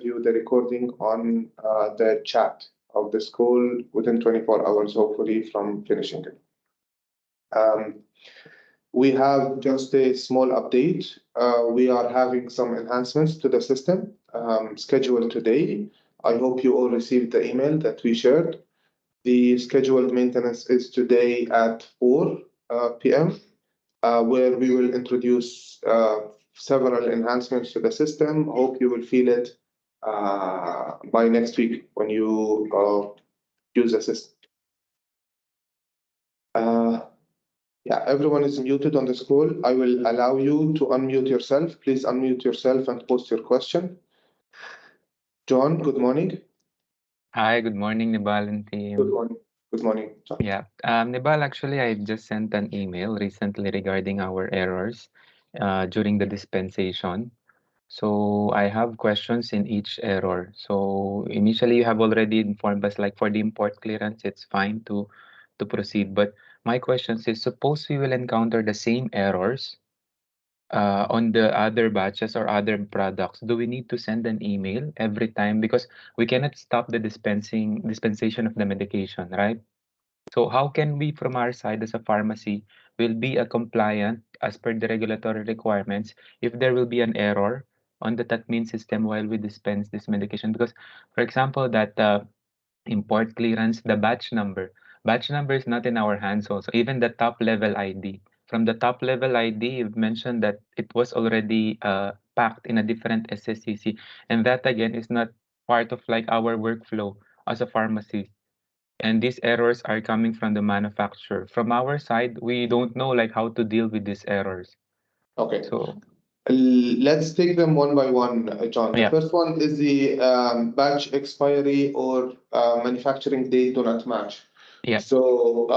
view the recording on the chat of the school within 24 hours, hopefully, from finishing it. Um, we have just a small update. We are having some enhancements to the system scheduled today. I hope you all received the email that we shared. The scheduled maintenance is today at 4 p.m., where we will introduce several enhancements to the system. Hope you will feel it by next week when you use the system. Yeah, everyone is muted on the call. I will allow you to unmute yourself. Please unmute yourself and post your question. John, good morning. Hi, good morning, Nibal and Good team. morning. Good morning, John. Yeah, Nibal, actually, I just sent an email recently regarding our errors during the dispensation. So I have questions in each error. So initially, you have already informed us, like for the import clearance, it's fine to proceed. But my questions is, suppose we will encounter the same errors on the other batches or other products, do we need to send an email every time? Because we cannot stop the dispensation of the medication, right? So how can we, from our side as a pharmacy, will be a compliant as per the regulatory requirements if there will be an error on the Tatmeen system while we dispense this medication? Because, for example, that import clearance, the batch number. Batch number is not in our hands also. Even the top level ID. From the top level ID, you've mentioned that it was already packed in a different SSCC. And that again is not part of like our workflow as a pharmacy. And these errors are coming from the manufacturer. From our side, we don't know like how to deal with these errors. Okay. So Let's take them one by one, John. The yeah, first one is the batch expiry or manufacturing date do not match. yeah. So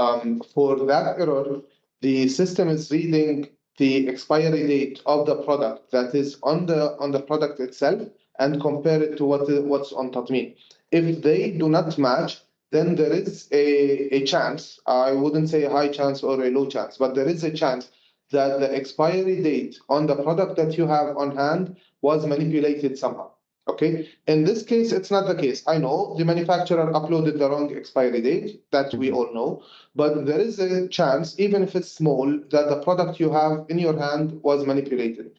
for that error, the system is reading the expiry date of the product that is on the product itself and compare it to what's on Tatmeen. If they do not match, then there is a chance. I wouldn't say a high chance or a low chance, but there is a chance that the expiry date on the product that you have on hand was manipulated somehow. Okay. In this case, it's not the case. I know the manufacturer uploaded the wrong expiry date, that we Mhm. all know, but there is a chance, even if it's small, that the product you have in your hand was manipulated.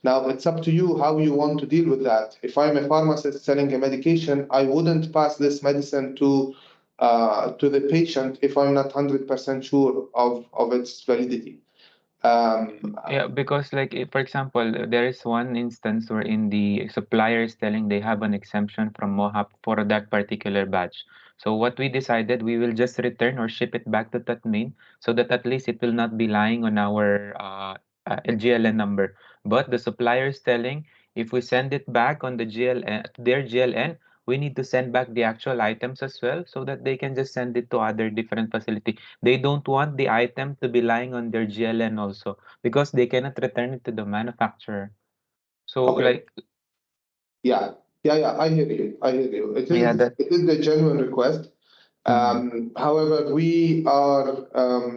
Now, it's up to you how you want to deal with that. If I'm a pharmacist selling a medication, I wouldn't pass this medicine to the patient if I'm not 100% sure of its validity. Um, Yeah, because like if, for example, there is one instance wherein the supplier is telling they have an exemption from MOHAP for that particular batch. So what we decided, we will just return or ship it back to Tatmain so that at least it will not be lying on our GLN number. But the supplier is telling if we send it back on the GLN, their GLN, we need to send back the actual items as well so that they can just send it to other different facility. They don't want the item to be lying on their GLN also because they cannot return it to the manufacturer. So okay. like Yeah. Yeah. Yeah. I hear you. I hear you. It yeah, is that it is a genuine request. mhm. However, we are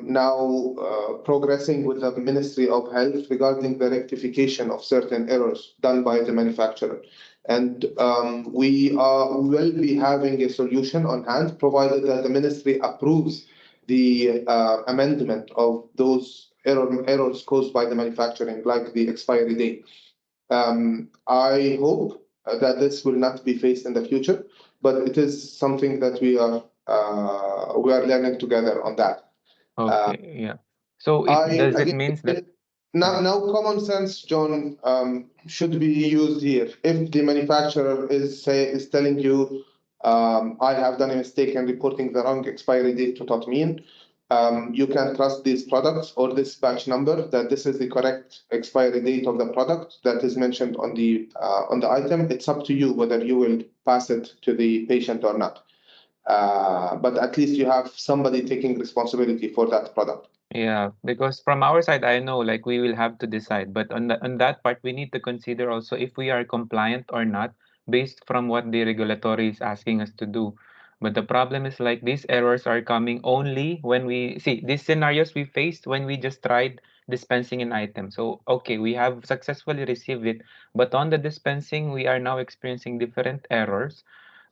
now progressing with the Ministry of Health regarding the rectification of certain errors done by the manufacturer. And will be having a solution on hand, provided that the ministry approves the amendment of those errors caused by the manufacturing, like the expiry date. I hope that this will not be faced in the future, but it is something that we are learning together on that. Uh, Okay, yeah. So it I does it again, means that now sorry. common sense, John, should be used here. If the manufacturer is telling you, I have done a mistake in reporting the wrong expiry date to Tatmeen, you can trust these products or this batch number that this is the correct expiry date of the product that is mentioned on the item. It's up to you whether you will pass it to the patient or not. But at least you have somebody taking responsibility for that product. Yeah, because from our side, I know like we will have to decide, but on that part, we need to consider also if we are compliant or not based from what the regulatory is asking us to do. But the problem is like these errors are coming only when we see these scenarios we faced when we just tried dispensing an item. So, okay, we have successfully received it, but on the dispensing, we are now experiencing different errors.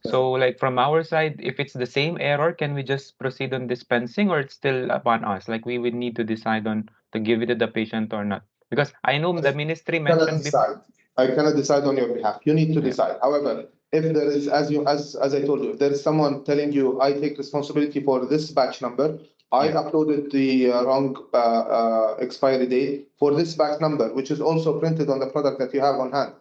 So, like from our side, if it's the same error, can we just proceed on dispensing or it's still upon us? Like we would need to decide on to give it to the patient or not. Because I know the ministry Cannot mentioned before. decide. I cannot decide on your behalf. You need to Yeah, decide. However, if there is, as I told you, if there is someone telling you, I take responsibility for this batch number, I yeah, uploaded the wrong expiry date for this batch number, which is also printed on the product that you have on hand.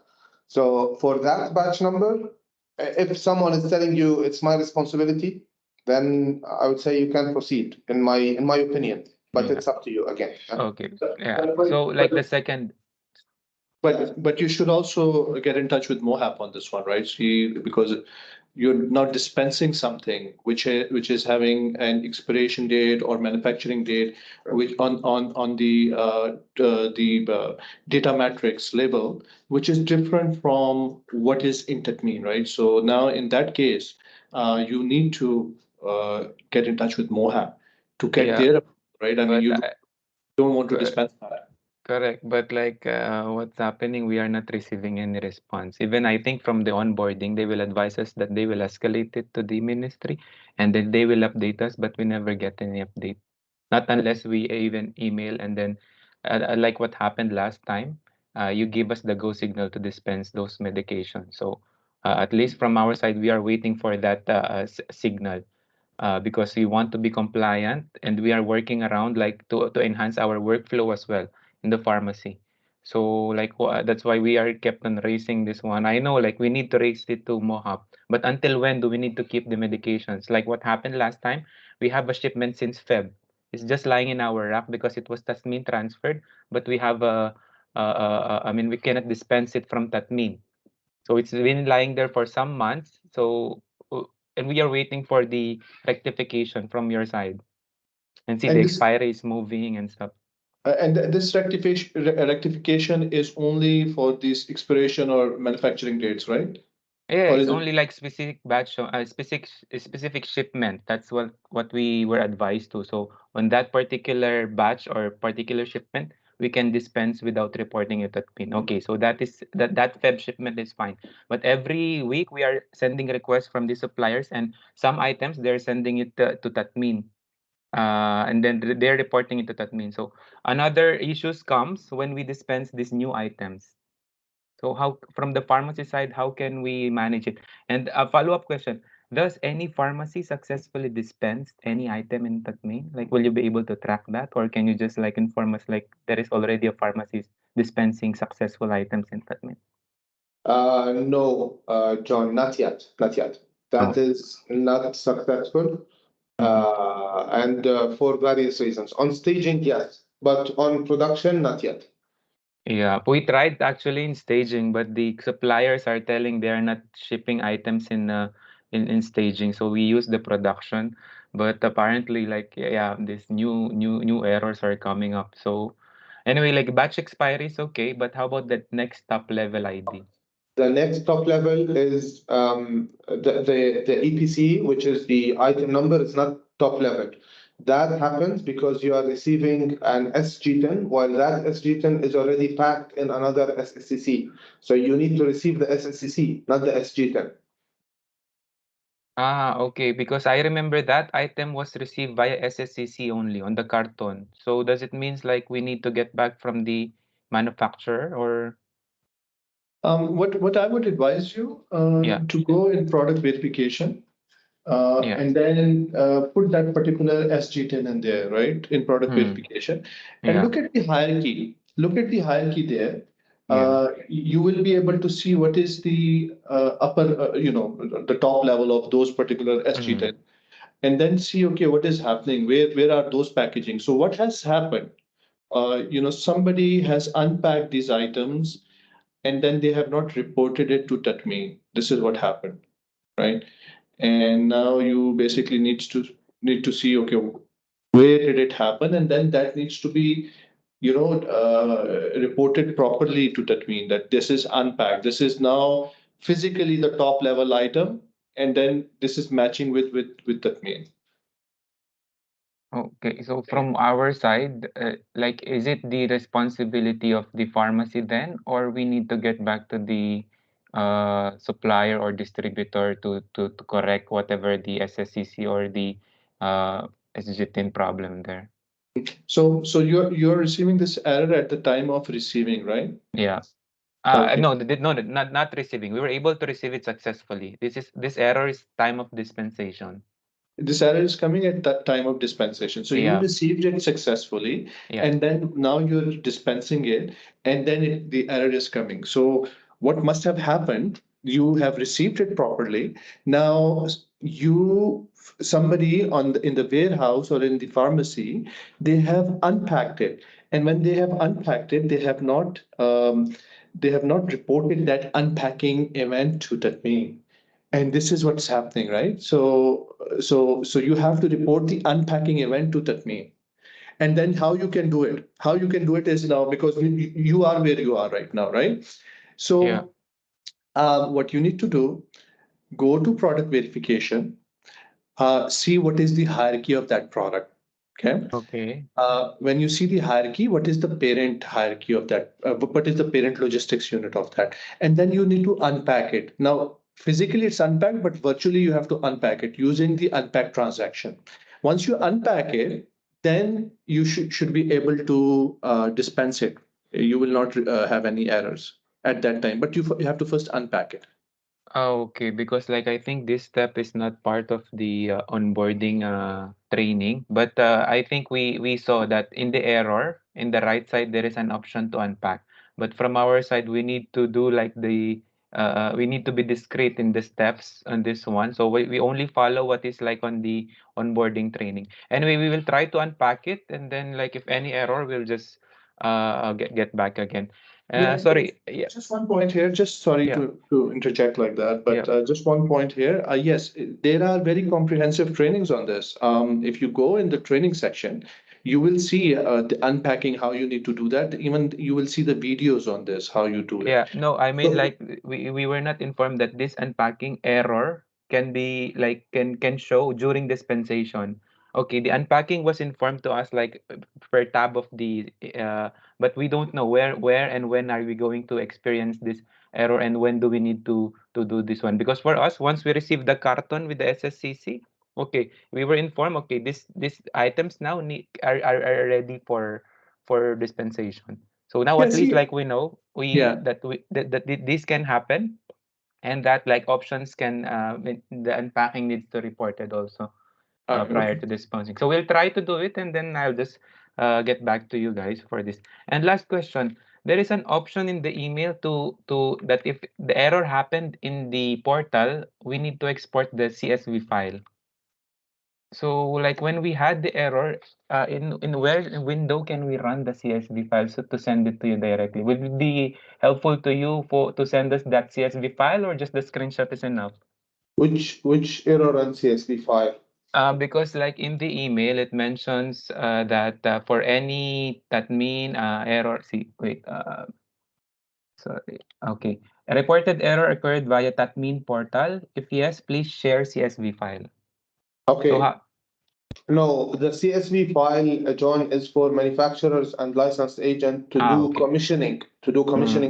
So for that batch number, if someone is telling you it's my responsibility, then I would say you can proceed, in my opinion. But yeah. it's up to you again. Okay. But, Yeah. but, So like the but second, but you should also get in touch with MOHAP on this one, right? See, because you're not dispensing something which is having an expiration date or manufacturing date, which on the data matrix label, which is different from what is in Tatmeen, right? So now in that case, you need to get in touch with MOHAP to get yeah, their, right? I mean, but you don't want to dispense that. correct, but like what's happening, we are not receiving any response. Even I think from the onboarding, they will advise us that they will escalate it to the ministry and then they will update us, but we never get any update. Not unless we even email and then, like what happened last time, you give us the go signal to dispense those medications. So at least from our side, we are waiting for that signal because we want to be compliant and we are working around like to enhance our workflow as well in the pharmacy. So like that's why we are kept on raising this one. I know like we need to raise it to Mohab, but until when do we need to keep the medications? Like what happened last time, we have a shipment since Feb. It's just lying in our rack because it was Tasmin transferred, but we have I mean we cannot dispense it from Tatmin. So it's been lying there for some months. So uh, and we are waiting for the rectification from your side. And see the And this expiry is moving and stuff. and this rectification is only for this expiration or manufacturing dates, right? Yeah, Or it's is it? only like specific batch, specific shipment. That's what we were advised to. So on that particular batch or particular shipment, we can dispense without reporting it at PIN. Okay, so that Feb shipment is fine. But every week we are sending requests from the suppliers, and some items they're sending it to Tatmin. And then they're reporting it to Tatmin. So another issues comes when we dispense these new items. So how from the pharmacy side, how can we manage it? And a follow-up question, does any pharmacy successfully dispense any item in Tatmin? Like, will you be able to track that? Or can you just like inform us like there is already a pharmacy dispensing successful items in Tatmin? No, John, not yet, not yet. Oh. That is not successful, Mhm. and for various reasons. On staging, yes, but on production, not yet. Yeah, we tried actually in staging, but the suppliers are telling they are not shipping items in staging. So we use the production, but apparently like yeah, these new errors are coming up. So anyway, like batch expiry is okay, but how about that next top level ID? The next top level is the EPC, which is the item number. It's not top level. That happens because you are receiving an SG10, while that SG10 is already packed in another SSCC. So you need to receive the SSCC, not the SG10. Ah, okay, because I remember that item was received via SSCC only on the carton. So does it means like we need to get back from the manufacturer or What I would advise you yeah, to go in product verification yeah. and then put that particular SG10 in there, right? In product Hmm. verification, and Yeah. look at the hierarchy. Look at the hierarchy there. Yeah. You will be able to see what is the upper, the top level of those particular Mm. SG10, and then see, okay, what is happening? Where are those packaging? So what has happened? Somebody has unpacked these items and then they have not reported it to Tatmeen. This is what happened, right? And now you basically need to see, okay, where did it happen, and then that needs to be, reported properly to Tatmeen that this is unpacked. This is now physically the top level item, and then this is matching with Tatmeen. Okay, so from our side, like, is it the responsibility of the pharmacy then, or we need to get back to the supplier or distributor to correct whatever the SSCC or the SGTIN problem there? So you're receiving this error at the time of receiving, right? Yeah. Okay. No, no, not receiving. We were able to receive it successfully. This error is time of dispensation. This error is coming at that time of dispensation. So you Yeah, received it successfully, yeah. and then now you're dispensing it, and then the error is coming. So what must have happened? You have received it properly. Now somebody in the warehouse or in the pharmacy, they have unpacked it, and when they have unpacked it, they have not reported that unpacking event to Tatmeen. And this is what's happening, right? So you have to report the unpacking event to Tatmeen. And then how you can do it? How you can do it is now, because you are where you are right now, right? Yeah. So what you need to do, go to product verification, see what is the hierarchy of that product. Okay. Okay. When you see the hierarchy, what is the parent hierarchy of that? What is the parent logistics unit of that? And then you need to unpack it. Now, physically it's unpacked, but virtually you have to unpack it using the unpack transaction. Once you unpack it, then you should be able to dispense it. You will not have any errors at that time, but you have to first unpack it. Oh, okay, because like I think this step is not part of the onboarding training, but I think we saw that in the error in the right side there is an option to unpack. But from our side, we need to do like we need to be discreet in the steps on this one. So we only follow what is like on the onboarding training. Anyway, we will try to unpack it, and then like if any error, we'll just get back again. Yeah, Sorry. Yeah. just one point here. Just sorry Yeah. to interject like that, Yeah. but just one point here. Yes, there are very comprehensive trainings on this. If you go in the training section, you will see the unpacking how you need to do that. Even you will see the videos on this how you do it. Yeah, no, I mean So like we were not informed that this unpacking error can be like can show during dispensation. Okay, the unpacking was informed to us like per tab of the but we don't know where and when are we going to experience this error and when do we need to do this one, because for us once we receive the carton with the SSCC, okay, we were informed, okay, this items now are ready for dispensation. So now yeah, at least see, like we know yeah, this can happen, and that like options can the unpacking needs to report it also prior okay. to disposing. So we'll try to do it, and then I'll just get back to you guys for this. And last question, there is an option in the email to that if the error happened in the portal, we need to export the CSV file. So like when we had the error, in where window can we run the CSV file so to send it to you directly? Will it be helpful to you for to send us that CSV file, or just the screenshot is enough? Which error and CSV file? Because like in the email it mentions that for any Tatmeen error, see, wait, sorry, okay. A reported error occurred via Tatmeen portal. If yes, please share CSV file. So Okay. No, the CSV file, John, is for manufacturers and licensed agent to do okay. commissioning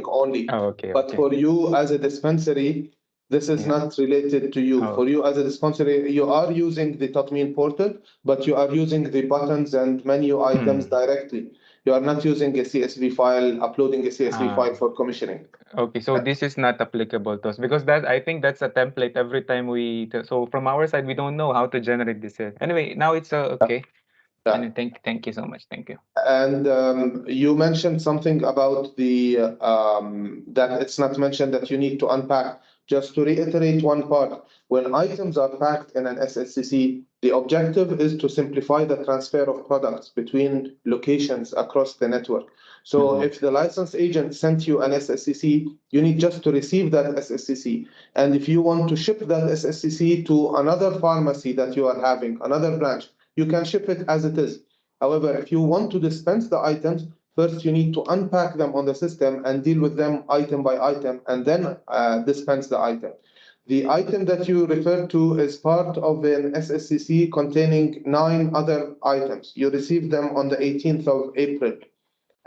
only. Oh, okay, But okay. for you as a dispensary, this is Yeah. not related to you. Oh, For you as a dispensary, you are using the Tatmeen portal, but you are using the buttons and menu items hmm. directly. You are not using a CSV file, uploading a CSV file Ah. for commissioning. Okay, so this is not applicable to us because that I think that's a template every time so from our side we don't know how to generate this. Anyway, now it's okay. Yeah. And thank you so much. Thank you. And you mentioned something about the that it's not mentioned that you need to unpack. Just to reiterate one part, when items are packed in an SSCC, the objective is to simplify the transfer of products between locations across the network. So Mhm. if the license agent sent you an SSCC, you need just to receive that SSCC. And if you want to ship that SSCC to another pharmacy that you are having, another branch, you can ship it as it is. However, if you want to dispense the items, first you need to unpack them on the system and deal with them item by item and then dispense the item. The item that you refer to is part of an SSCC containing 9 other items. You received them on the 18th of April.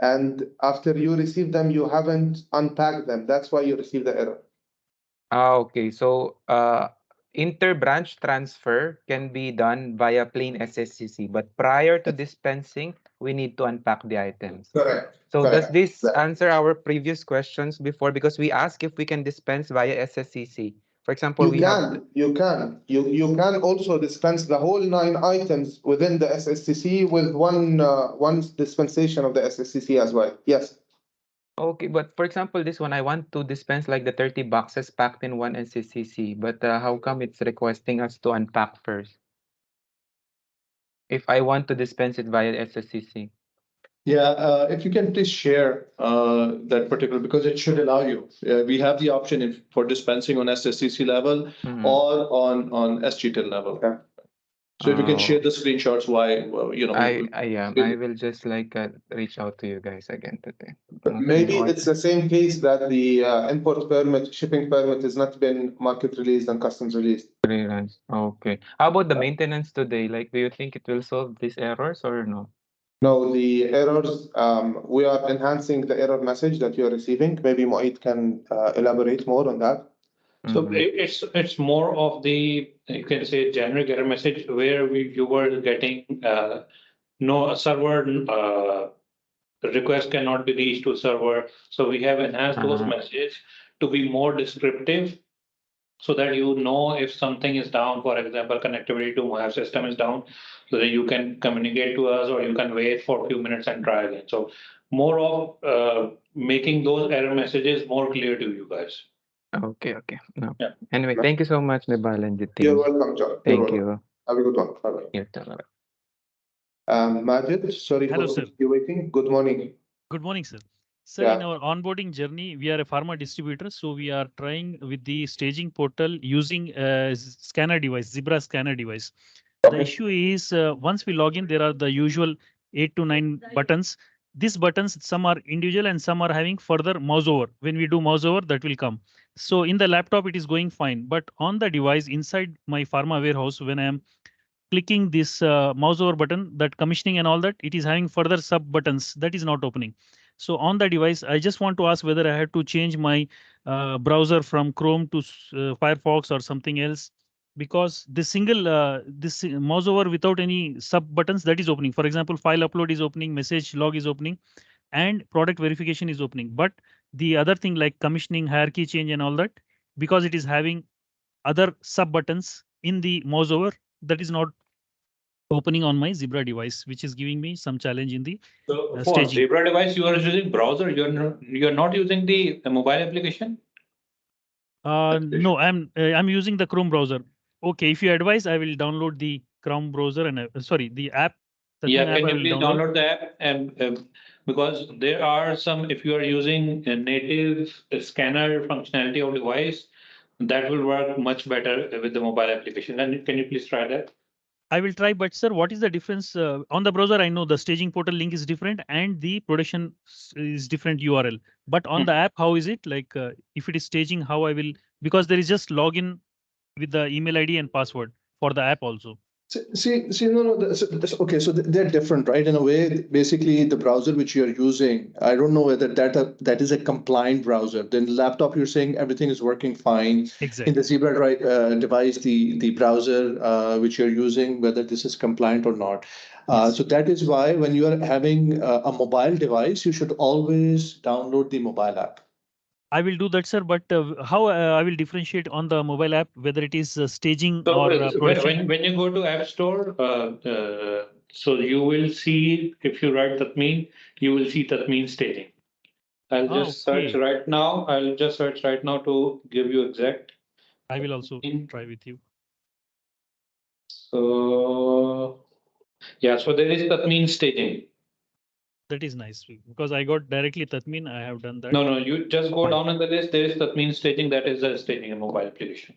And after you received them, you haven't unpacked them. That's why you received the error. Okay. So, inter-branch transfer can be done via plain SSCC, but prior to dispensing, we need to unpack the items. Correct. So does Correct. this Correct. answer our previous questions before? Because we asked if we can dispense via SSCC. For example, You can. You can also dispense the whole 9 items within the SSCC with one dispensation of the SSCC as well. Yes. Okay, but for example, this one, I want to dispense like the 30 boxes packed in one SSCC, but how come it's requesting us to unpack first? If I want to dispense it via SSCC. Yeah, if you can please share that particular, because it should allow you. We have the option for dispensing on SSCC level or on SGTIL level. Yeah. So if you can share Oh, the screenshots, why, I will just like reach out to you guys again today. Okay, Maybe what? it's the same case that the import permit, shipping permit has not been market released and customs released. Freelance. Okay. How about the maintenance today? Like, do you think it will solve these errors or no? No, the errors, we are enhancing the error message that you're receiving. Maybe Moeed can elaborate more on that. So Mhm. it's more of the, you can say, generic error message where you were getting no server request cannot be reached to server. So we have enhanced those messages to be more descriptive so that you know if something is down, for example, connectivity to my system is down, so that you can communicate to us or you can wait for a few minutes and try again. So more of making those error messages more clear to you guys. Okay, okay. No. Yeah. Anyway, thank you so much, Nebal and the You're team. welcome, John. You're Thank welcome. you. Have a good one. Bye-bye. You too. Bye-bye. Majid, sorry Hello, for sir. you waiting. Good morning. Good morning, sir. Sir, in our onboarding journey, we are a pharma distributor, so we are trying with the staging portal using a scanner device, Zebra scanner device. The issue is once we log in, there are the usual 8 to 9 buttons. These buttons, some are individual and some are having further mouse over. When we do mouse over, that will come. So in the laptop, it is going fine. But on the device inside my pharma warehouse, when I am clicking this mouse over button, that commissioning and all that, it is having further sub buttons that is not opening. So on the device, I just want to ask whether I had to change my browser from Chrome to Firefox or something else, because the single this mouse over without any sub buttons that is opening. For example, file upload is opening, message log is opening, and product verification is opening. But the other thing like commissioning, hierarchy change and all that, because it is having other sub buttons in the mouse over, that is not opening on my Zebra device, which is giving me some challenge in the So for staging. Zebra device, you are using browser. You're not using the mobile application. No, I'm using the Chrome browser. Okay, if you advise, I will download the Chrome browser and sorry, the app. Yeah, Tatmeen app can I you will please download. download the app and because there are some, if you are using a native scanner functionality of device, that will work much better with the mobile application. And can you please try that? I will try, but sir, what is the difference on the browser? I know the staging portal link is different and the production is different URL. But on the app, how is it? Like if it is staging, how I will, because there is just login with the email ID and password for the app also. No. Okay, so they're different, right? In a way, basically, the browser which you're using, I don't know whether that is a compliant browser. Then the laptop, you're saying everything is working fine. Exactly. In the Zebra device, the browser which you're using, whether this is compliant or not. Yes. So that is why when you are having a mobile device, you should always download the mobile app. I will do that, sir. But how I will differentiate on the mobile app whether it is staging So or production? when you go to App Store, so you will see, if you write Tatmeen, you will see Tatmeen staging. I'll just search Okay. right now. I'll just search right now to give you exact. I will also try with you. So yeah, so there is Tatmeen staging. That is nice because I got directly Tatmeen. I have done that. No, you just go Fine. down in the list. There is Tatmeen staging. That is the staging a mobile application.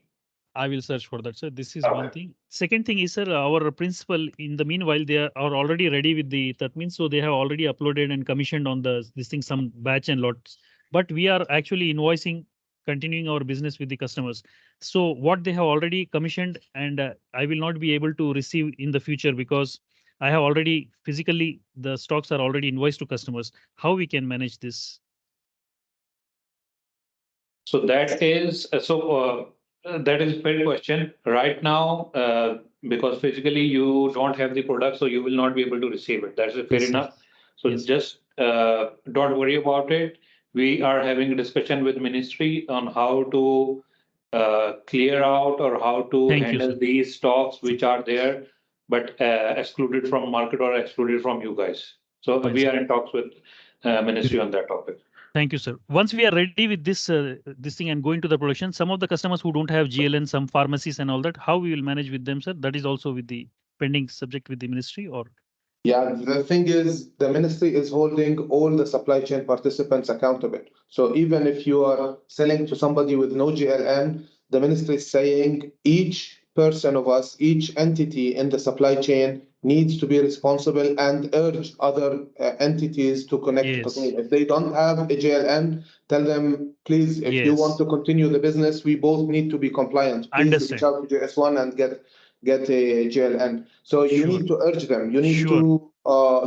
I will search for that. So this is Okay. one thing. Second thing is, sir, our principal in the meanwhile, they are already ready with the Tatmeen. So they have already uploaded and commissioned on this thing, some batch and lots. But we are actually invoicing continuing our business with the customers. So what they have already commissioned, and I will not be able to receive in the future because I have already physically, the stocks are already invoiced to customers. How we can manage this? So that is that is a fair question. Right now, because physically you don't have the product, so you will not be able to receive it. That's fair Yes, sir. enough. So Yes. just don't worry about it. We are having a discussion with ministry on how to clear out or how to Thank you, handle sir. these stocks which are there, but excluded from market or excluded from you guys. So Fine, we sir. are in talks with ministry on that topic. Thank you, sir. Once we are ready with this thing and going to the production, some of the customers who don't have GLN, some pharmacies and all that, how we will manage with them, sir? That is also with the pending subject with the ministry, or? Yeah, the thing is, the ministry is holding all the supply chain participants accountable. So even if you are selling to somebody with no GLN, the ministry is saying each person of us, each entity in the supply chain needs to be responsible and urge other entities to connect to Yes. Tatmeen. If they don't have a GLN, tell them, please, if you want Yes. to continue the business, we both need to be compliant. Please reach Understand. out to JS1 and get a GLN. So you Sure. need to urge them. You need Sure.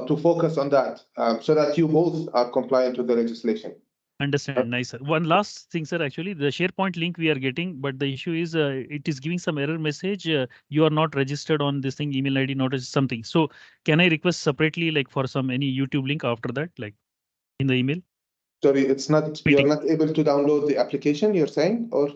to focus on that so that you both are compliant with the legislation. Understand. Nice, sir. One last thing, sir. Actually, the SharePoint link we are getting, but the issue is it is giving some error message. You are not registered on this thing, email ID, not something. So can I request separately, like for some any YouTube link after that, like in the email? Sorry, it's not, you're Meeting. not able to download the application, you're saying, or?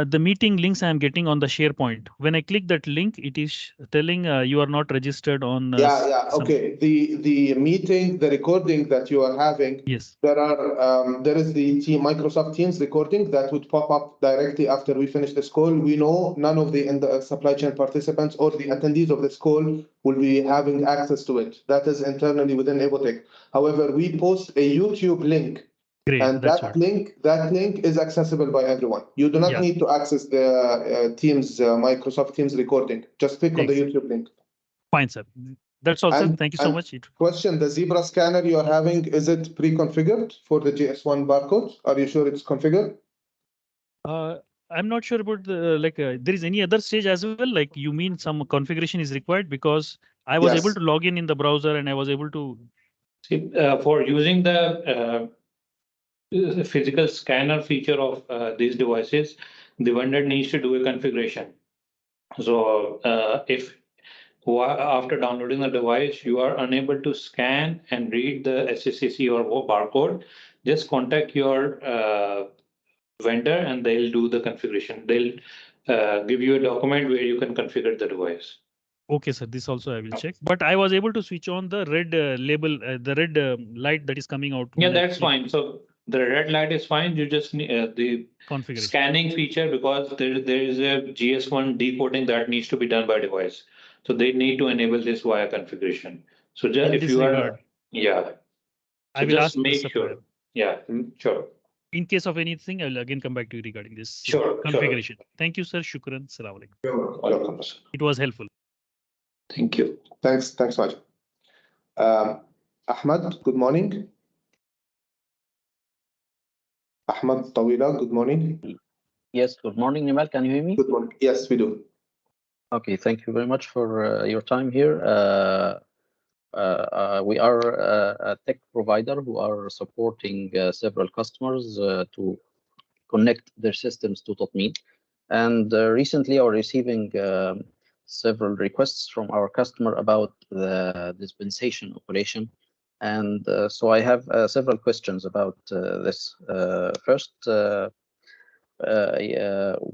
The meeting links I am getting on the SharePoint. When I click that link, it is telling you are not registered on. Yeah, Some. okay. The meeting, the recording that you are having, Yes. there is the Microsoft Teams recording that would pop up directly after we finish this call. We know none of the supply chain participants or the attendees of this call will be having access to it. That is internally within Evotech. However, we post a YouTube link. Great. And That's that what. link is accessible by everyone. You do not Yeah. need to access the Teams, Microsoft Teams recording. Just click on the Excellent. YouTube link. Fine, sir. That's all, sir. Thank you so much. Question, the Zebra scanner you're having, is it pre-configured for the JS1 barcode? Are you sure it's configured? I'm not sure about the there is any other stage as well. Like you mean some configuration is required because I was able Yes. to log in the browser and I was able to. See, for using the physical scanner feature of these devices, the vendor needs to do a configuration. So if after downloading the device, you are unable to scan and read the SSCC or barcode, just contact your vendor and they'll do the configuration. They'll give you a document where you can configure the device. Okay, sir. This also I will check. But I was able to switch on the red label, the red light that is coming out. Yeah, that's fine. So the red light is fine. You just need the configuration. Scanning feature because there is a GS1 decoding that needs to be done by device. So they need to enable this via configuration. So just In if this you are, regard, yeah. So I will just ask the make supplier. sure. Yeah, sure. In case of anything, I will again come back to you regarding this Sure, configuration. Thank you, sir. Shukran. Salaam alaikum. Welcome. It was helpful. Thank you. Thanks, Wajid. Ahmad, good morning. Ahmad Tawila, good morning. Yes, good morning, Nimal. Can you hear me? Good morning. Yes, we do. Okay, thank you very much for your time here. We are a tech provider who are supporting several customers to connect their systems to Tatmeen. And recently are receiving several requests from our customer about the dispensation operation. And so I have several questions about this. First,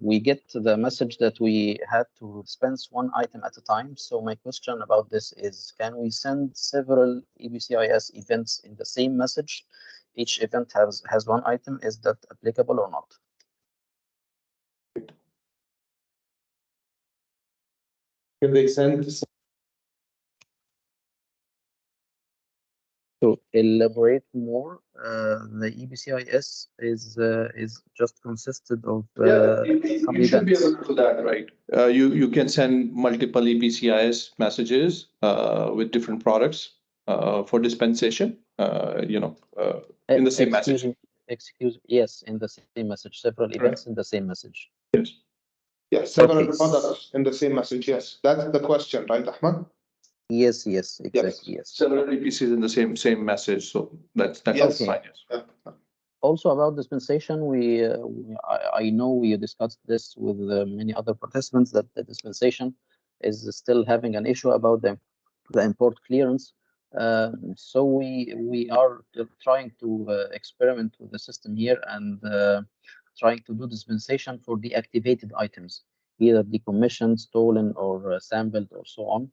we get the message that we had to dispense one item at a time. So my question about this is, can we send several EBCIS events in the same message? Each event has one item. Is that applicable or not? Can they send? To elaborate more, the EBCIS is just consisted of some You should be events. able to do that, right? You can send multiple EBCIS messages with different products for dispensation, in the same message. excuse, yes, in the same message, several events in the same message. Yes. Yes, several Okay. products in the same message. Yes, that's the question, right, Ahmed? Yes, exactly, yes. Several EPCs in the same message, so that's Yes. fine. Yes. Yeah. Also about dispensation, I know we discussed this with many other participants that the dispensation is still having an issue about the import clearance. So we are trying to experiment with the system here and trying to do dispensation for deactivated items, either decommissioned, stolen, or sampled, or so on.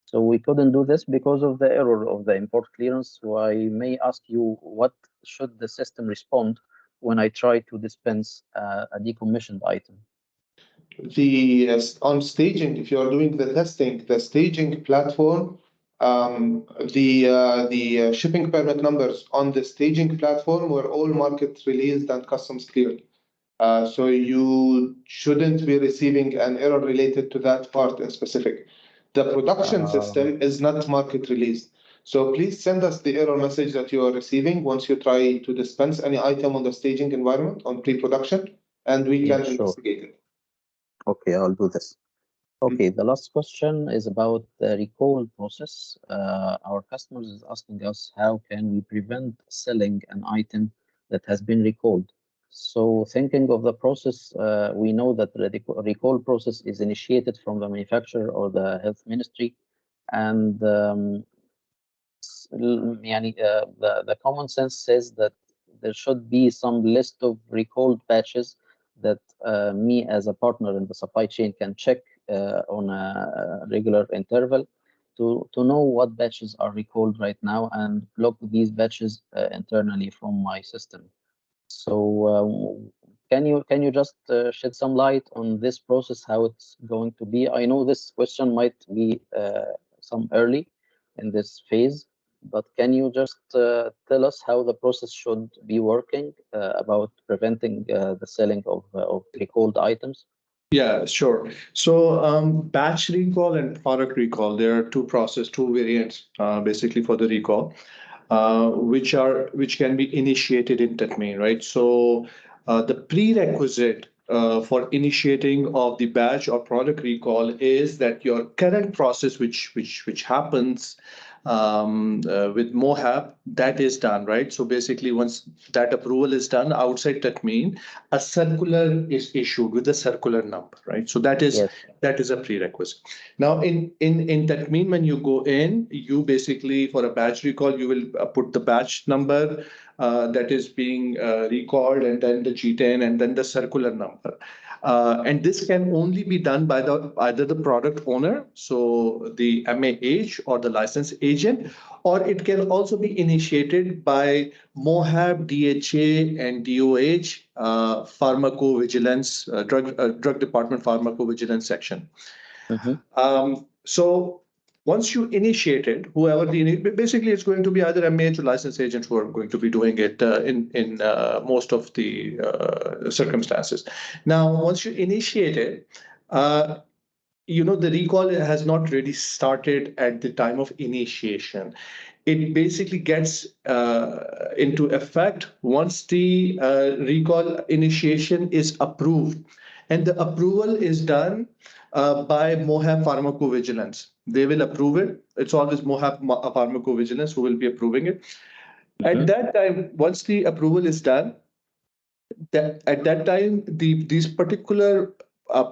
So we couldn't do this because of the error of the import clearance. So I may ask you, what should the system respond when I try to dispense a decommissioned item? On staging, if you are doing the testing, the staging platform, the shipping permit numbers on the staging platform were all market released and customs cleared. So you shouldn't be receiving an error related to that part in specific. The production system is not market released. So please send us the error message that you are receiving once you try to dispense any item on the staging environment on pre-production, and we can Sure. investigate it. Okay, I'll do this. Okay, the last question is about the recall process. Our customers is asking us, how can we prevent selling an item that has been recalled? So thinking of the process, we know that the recall process is initiated from the manufacturer or the health ministry, and the common sense says that there should be some list of recalled batches that me as a partner in the supply chain can check on a regular interval to know what batches are recalled right now and block these batches internally from my system. So can you just shed some light on this process, how it's going to be? I know this question might be some early in this phase, but can you just tell us how the process should be working about preventing the selling of recalled items? Yeah, sure. So batch recall and product recall, there are two variants basically for the recall, which can be initiated in Tatmeen, right? So the prerequisite for initiating of the batch or product recall is that your current process, which happens with MOHAB, that is done, right? So basically, once that approval is done outside Tatmeen, a circular is issued with a circular number, right? So that is a prerequisite. Now, in Tatmeen, when you go in, you basically, for a batch recall, you will put the batch number that is being recalled, and then the G10, and then the circular number. And this can only be done by either the product owner, so the MAH or the license agent, or it can also be initiated by MOHAB, DHA, and DOH, pharmacovigilance, drug department pharmacovigilance section. So once you initiate it, basically it's going to be either MAH or license agents who are going to be doing it in most of the circumstances. Now, once you initiate it, the recall has not really started at the time of initiation. It basically gets into effect once the recall initiation is approved. And the approval is done by MOHAB Pharmacovigilance. They will approve it. It's always MOHAB Pharmacovigilance who will be approving it. At that time, once the approval is done, at that time, these particular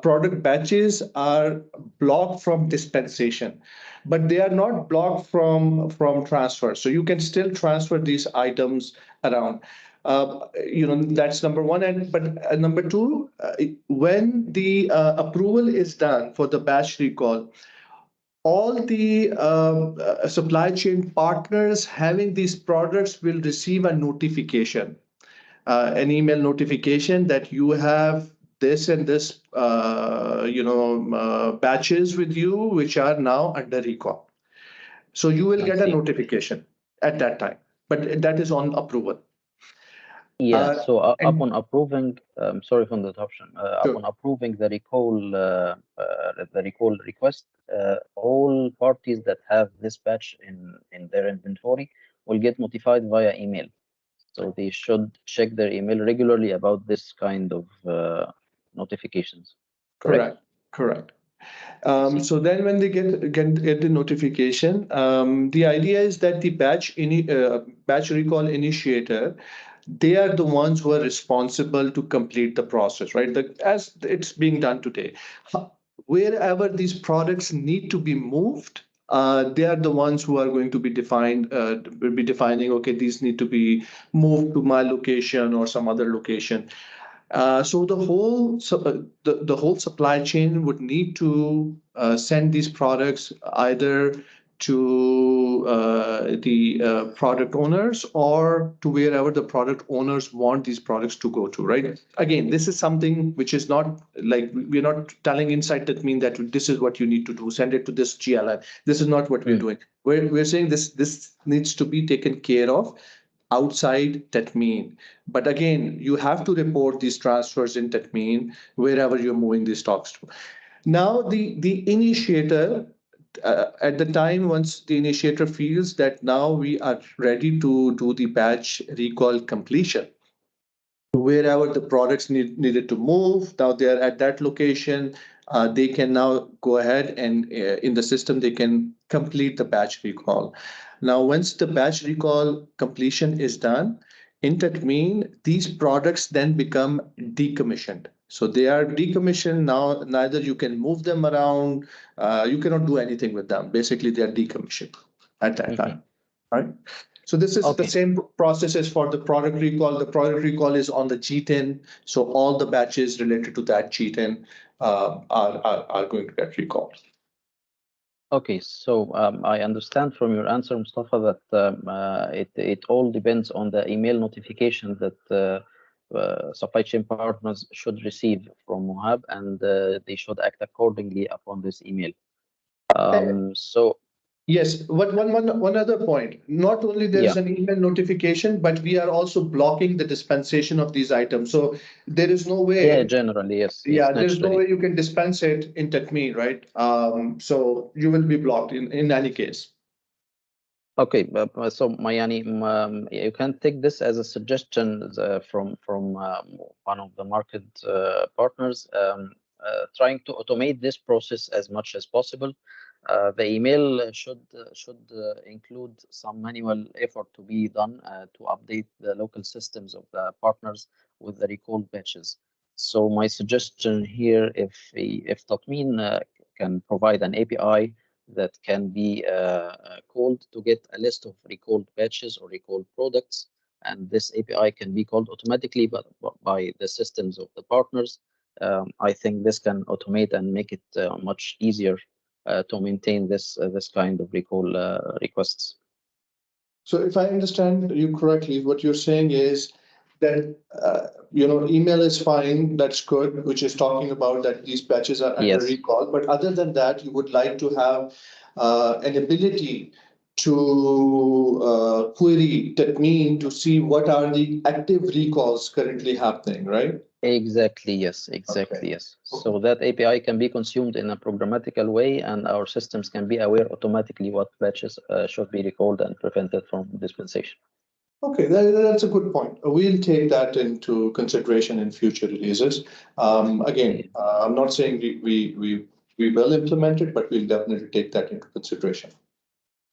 product batches are blocked from dispensation, but they are not blocked from transfer. So you can still transfer these items around. That's number one. But number two, when the approval is done for the batch recall, all the supply chain partners having these products will receive a notification, an email notification that you have this and this, batches with you, which are now under recall. So you will get a notification at that time, but that is on approval. Yeah, so upon approving, sorry for the interruption. Upon approving the recall request, all parties that have this batch in their inventory will get notified via email. So they should check their email regularly about this kind of notifications. Correct. Correct. So then when they get the notification, the idea is that the batch recall initiator, they are the ones who are responsible to complete the process, right? As it's being done today. Wherever these products need to be moved, they are the ones who are going to be will be defining, okay, these need to be moved to my location or some other location. So the whole supply chain would need to send these products either to the product owners or to wherever the product owners want these products to go to, right? Again, this is something which is not like we're not telling inside that mean that this is what you need to do. Send it to this GLN. This is not what we're doing. We're saying this needs to be taken care of outside Tatmeen. But again, you have to report these transfers in Tatmeen wherever you're moving these stocks to. Now, the initiator, at the time, once the initiator feels that now we are ready to do the batch recall completion, wherever the products needed to move, now they're at that location, they can now go ahead and in the system, they can complete the batch recall. Now, once the batch recall completion is done, in Tatmeen, these products then become decommissioned. So they are decommissioned now, neither you can move them around, you cannot do anything with them. Basically, they are decommissioned at that time, right? So this is the Okay. same process as for the product recall. The product recall is on the G10. So all the batches related to that G10 are going to get recalled. Okay, so I understand from your answer, Mustafa, that it all depends on the email notification that supply chain partners should receive from Mohab, and they should act accordingly upon this email. So Yes, one other point. Not only there is yeah, an email notification, but we are also blocking the dispensation of these items. So there is no yeah, way, generally, yes, yeah, yes, there's no naturally. way you can dispense it in Tatmeen, right? So you will be blocked in any case. Okay, so Mayani, you can take this as a suggestion from one of the market partners, trying to automate this process as much as possible. The email should include some manual effort to be done to update the local systems of the partners with the recalled batches. So my suggestion here, if Tatmeen can provide an API that can be called to get a list of recalled batches or recalled products. And this API can be called automatically by the systems of the partners. I think this can automate and make it much easier to maintain this kind of recall requests. So if I understand you correctly, what you're saying is that email is fine, that's good, which is talking about that these batches are under Yes. recall. But other than that, you would like to have an ability to query Tatmeen to see what are the active recalls currently happening, right? Exactly, yes, exactly, yes. So that API can be consumed in a programmatical way, and our systems can be aware automatically what batches should be recalled and prevented from dispensation. Okay, that's a good point. We'll take that into consideration in future releases. Again, I'm not saying we will implement it, but we'll definitely take that into consideration.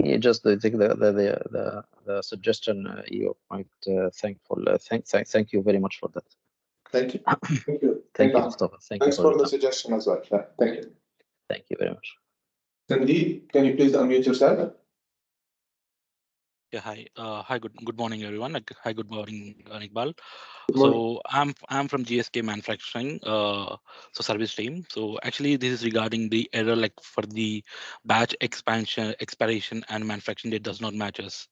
Yeah, just take the suggestion. You're quite thankful. Thank you very much for that. Thank you. Thank you. Thank you, Mustafa. Thank you Thanks for for your the time. suggestion as well. Yeah, thank you. Thank you very much. Sandeep, can you please unmute yourself? Yeah, hi. Hi, good morning, everyone. Hi, good morning, Iqbal. Good morning. So I'm from GSK Manufacturing, so service team. So actually, this is regarding the error, like for the batch expansion, expiration, and manufacturing date does not match us.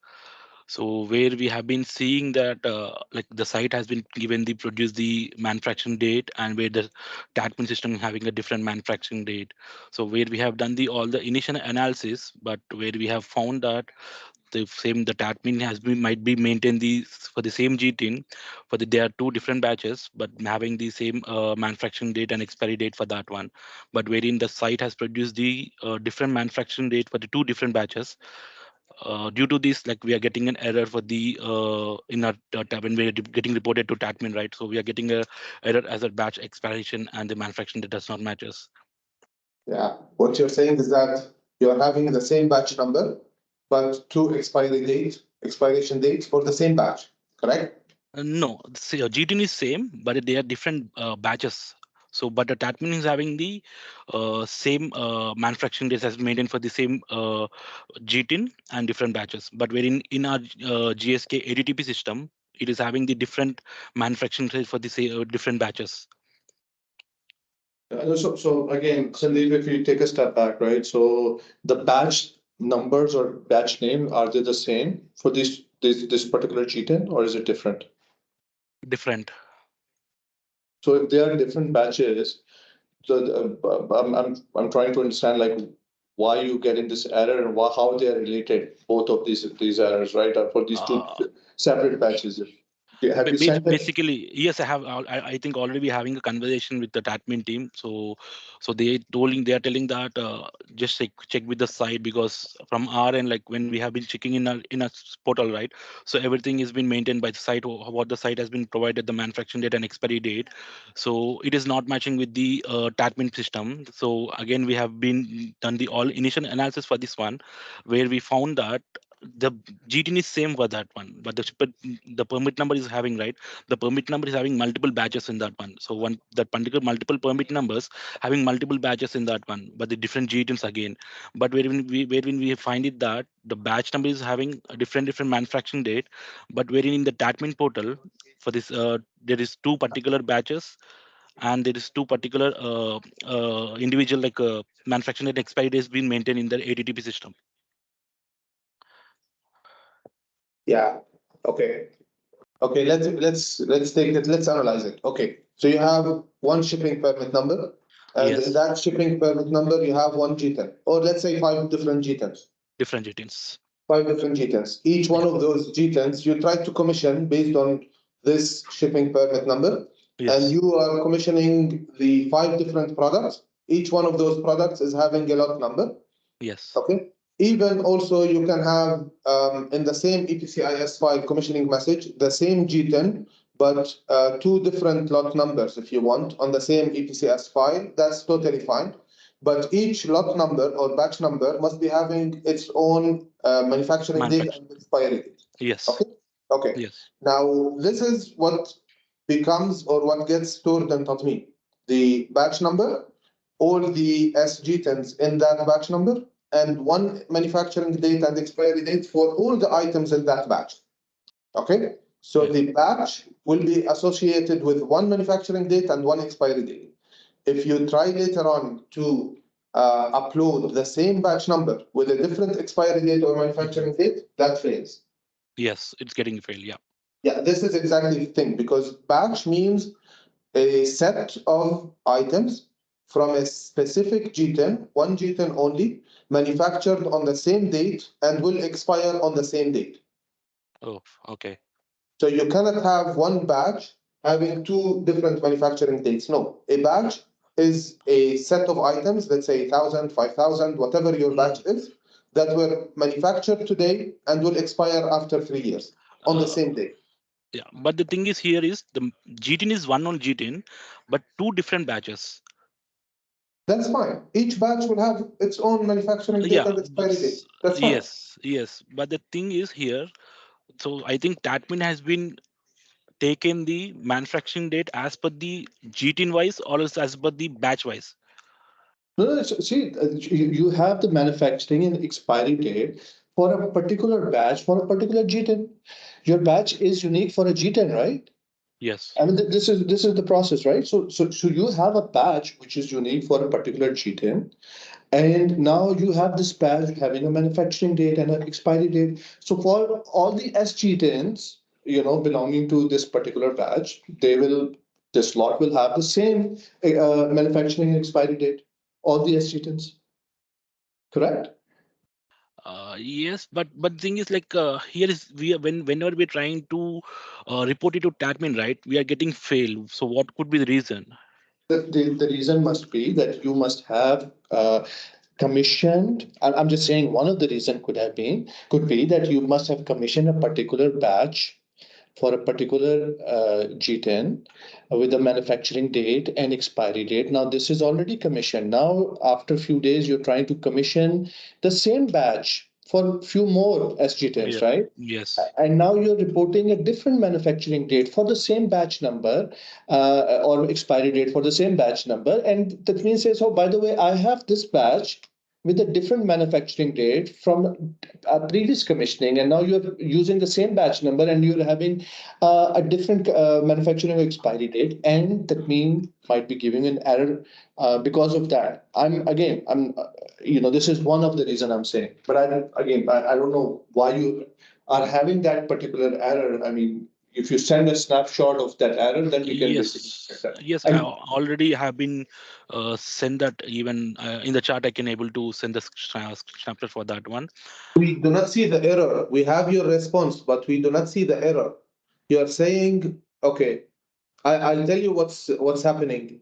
So where we have been seeing that, like the site has been given the produce the manufacturing date, and where the Tatman system having a different manufacturing date. So where we have done the all the initial analysis, but where we have found that the Tatmin has been might be maintained for the same G10 for there are two different batches but having the same manufacturing date and expiry date for that one, but wherein the site has produced the different manufacturing date for the two different batches, Due to this, like we are getting an error for the in our tab when we're getting reported to Tatmin, right? So we are getting a error as a batch expiration and the manufacturing that does not matches. Yeah, what you're saying is that you're having the same batch number, but two expiration dates for the same batch, correct? No, GTN is same, but they are different batches. So, but the Tatmin is having the same manufacturing dates as maintained for the same GTN and different batches. But wherein in our GSK ADTP system, it is having the different manufacturing dates for the different batches. So again, Sandeep, if you take a step back, right? So the batch numbers or batch name, are they the same for this particular G10 or is it different? Different. So if they are different batches, so I'm trying to understand like why you getting this error and how they are related, both of these errors, right? Are for these two Uh, separate batches. Have you sent it? Basically, yes, I have. I think already having a conversation with the admin team. So they are telling that just check with the site because from our end, like when we have been checking in our portal, right? So everything has been maintained by the site. What the site has been provided, the manufacturing date and expiry date. So it is not matching with the admin system. So again, we have been done the all initial analysis for this one, where we found that the GTN is same for that one, but the permit number is having, right. The permit number is having multiple batches in that one. So one that particular multiple permit numbers having multiple batches in that one, but the different GTNs again. But wherein we find it that the batch number is having a different manufacturing date, but wherein in the Tatmin portal for this there is two particular batches and there is two particular individual like manufacturing date expiry dates being maintained in the ADTP system. Yeah. Okay. Okay, let's take it, let's analyze it. Okay, so you have one shipping permit number, and in Yes, that shipping permit number, you have one G10, or let's say five different G10s. different GTNs. Five different G10s. Each one Yeah. of those G10s you try to commission based on this shipping permit number, and Yes. you are commissioning the five different products. Each one of those products is having a lot number. Yes. Okay. Even also you can have in the same EPCIS file commissioning message, the same G10, but two different lot numbers if you want on the same EPCS file, that's totally fine. But each lot number or batch number must be having its own manufacturing date Manufacturing. and expiry date. Yes. Okay. Okay. Yes. Now this is what becomes or what gets stored in Tatmeen. The batch number, all the SG10s in that batch number, and one manufacturing date and expiry date for all the items in that batch. Okay, so Yes. the batch will be associated with one manufacturing date and one expiry date. If you try later on to upload the same batch number with a different expiry date or manufacturing date, that fails. Yes. It's getting failed. Yeah. Yeah, this is exactly the thing because batch means a set of items from a specific G10, one G10 only, manufactured on the same date and will expire on the same date. Oh, okay. So you cannot have one batch having two different manufacturing dates. No, a batch is a set of items, let's say 1,000, 5,000, whatever your batch is, that were manufactured today and will expire after 3 years on the Uh, same day. yeah. But the thing is here is the GTN is one on GTN, but two different batches. That's fine. Each batch will have its own manufacturing date Yeah. and expiry date. That's fine. Yes. Yes. But the thing is here. So I think Tatmin has been taken the manufacturing date as per the GTN wise or else as per the batch wise. No, see, you have the manufacturing and expiry date for a particular batch for a particular G10. Your batch is unique for a G10, right? Yes. I mean, this is the process, right? So you have a batch which is unique for a particular G10, and now you have this batch having a manufacturing date and an expiry date. So for all the SG10s, belonging to this particular batch, this lot will have the same manufacturing and expiry date. All the SG10s, correct? Yes, but the thing is like here is we are whenever we're trying to report it to Tatmin, right? We are getting fail. So what could be the reason? The reason must be that you must have commissioned. I'm just saying one of the reason could be that you must have commissioned a particular batch for a particular G10 with a manufacturing date and expiry date. Now this is already commissioned. Now after a few days, you're trying to commission the same batch for a few more SG10s, Yeah. right? Yes. And now you're reporting a different manufacturing date for the same batch number or expiry date for the same batch number. And that means says, oh, by the way, I have this batch with a different manufacturing date from a previous commissioning, and now you're using the same batch number and you're having a different manufacturing expiry date, and that mean might be giving an error because of that. This is one of the reason I'm saying, but I don't know why you are having that particular error. I mean, if you send a snapshot of that error, then we can basically check Yes, that. yes, I And already have been send that even in the chat. I can able to send the snapshot for that one. We do not see the error. We have your response, but we do not see the error. You are saying, okay, I'll tell you what's happening.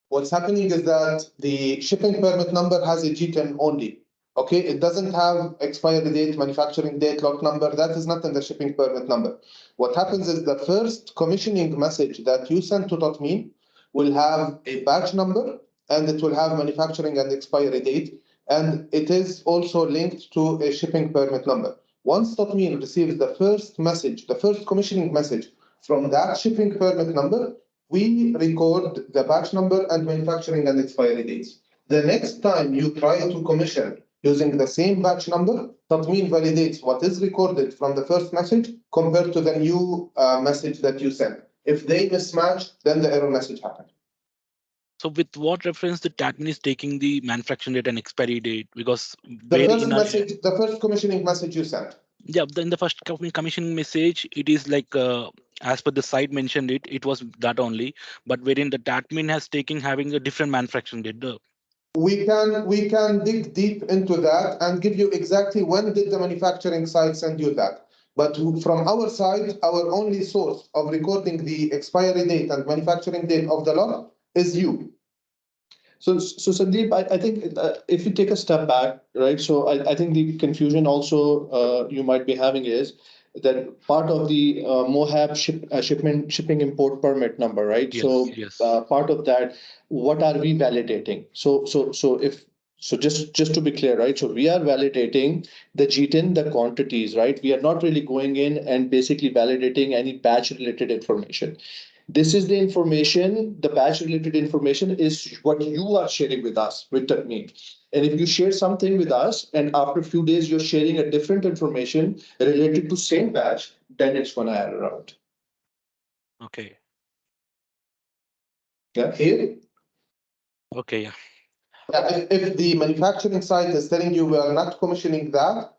What's happening is that the shipping permit number has a G10 only. Okay, it doesn't have expiry date, manufacturing date, lot number. That is not in the shipping permit number. What happens is the first commissioning message that you send to Tatmeen will have a batch number and it will have manufacturing and expiry date. And it is also linked to a shipping permit number. Once Tatmeen receives the first message, the first commissioning message from that shipping permit number, we record the batch number and manufacturing and expiry dates. The next time you try to commission using the same batch number, Tatmeen validates what is recorded from the first message compared to the new message that you sent. If they mismatch, then the error message happens. So with what reference the Tatman is taking the manufacturing date and expiry date? Because The where first in our message, the first commissioning message you sent. yeah, in the first commission message, it is like as per the site mentioned it was that only. But wherein the Tatman has taken having a different manufacturing date. We can dig deep into that and give you exactly when did the manufacturing site send you that. But from our side, our only source of recording the expiry date and manufacturing date of the lot is you. so Sandeep, I think if you take a step back, right? So I think the confusion also you might be having is that part of the MOHAB shipping import permit number, right? Yes, So yes. part of that, what are we validating? So just to be clear, right? So we are validating the G10, the quantities, right? We are not really going in and basically validating any batch related information. This is the information, the batch related information is what you are sharing with us, with Tatmeen. And if you share something with us and after a few days you're sharing a different information related to same batch, then it's gonna error out. Okay. Yeah, here. Okay. Yeah. Yeah, if the manufacturing site is telling you we are not commissioning that,